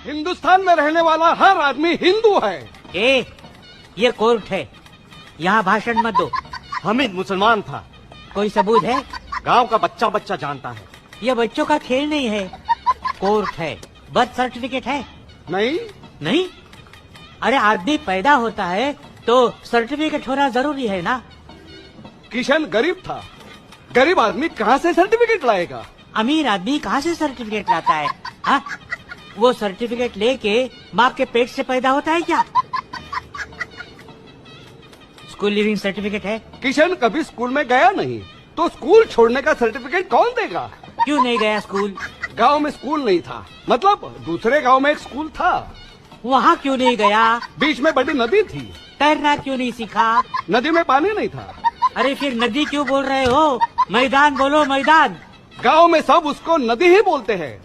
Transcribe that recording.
हिंदुस्तान में रहने वाला हर आदमी हिंदू है। ये कोर्ट है, यहाँ भाषण मत दो। हामिद मुसलमान था। कोई सबूत है? गांव का बच्चा बच्चा जानता है। ये बच्चों का खेल नहीं है, कोर्ट है। बर्थ सर्टिफिकेट है? नहीं नहीं? अरे आदमी पैदा होता है तो सर्टिफिकेट होना जरूरी है ना। किशन गरीब था, गरीब आदमी कहाँ से सर्टिफिकेट लाएगा? अमीर आदमी कहाँ से सर्टिफिकेट लाता है? हाँ, वो सर्टिफिकेट लेके बाप के पेट से पैदा होता है क्या? स्कूल लिविंग सर्टिफिकेट है? किशन कभी स्कूल में गया नहीं, तो स्कूल छोड़ने का सर्टिफिकेट कौन देगा? क्यों नहीं गया स्कूल? गांव में स्कूल नहीं था, मतलब दूसरे गांव में एक स्कूल था। वहाँ क्यों नहीं गया? बीच में बड़ी नदी थी। तैरना क्यों नहीं सीखा? नदी में पानी नहीं था। अरे फिर नदी क्यों बोल रहे हो? मैदान बोलो, मैदान। गांव में सब उसको नदी ही बोलते हैं।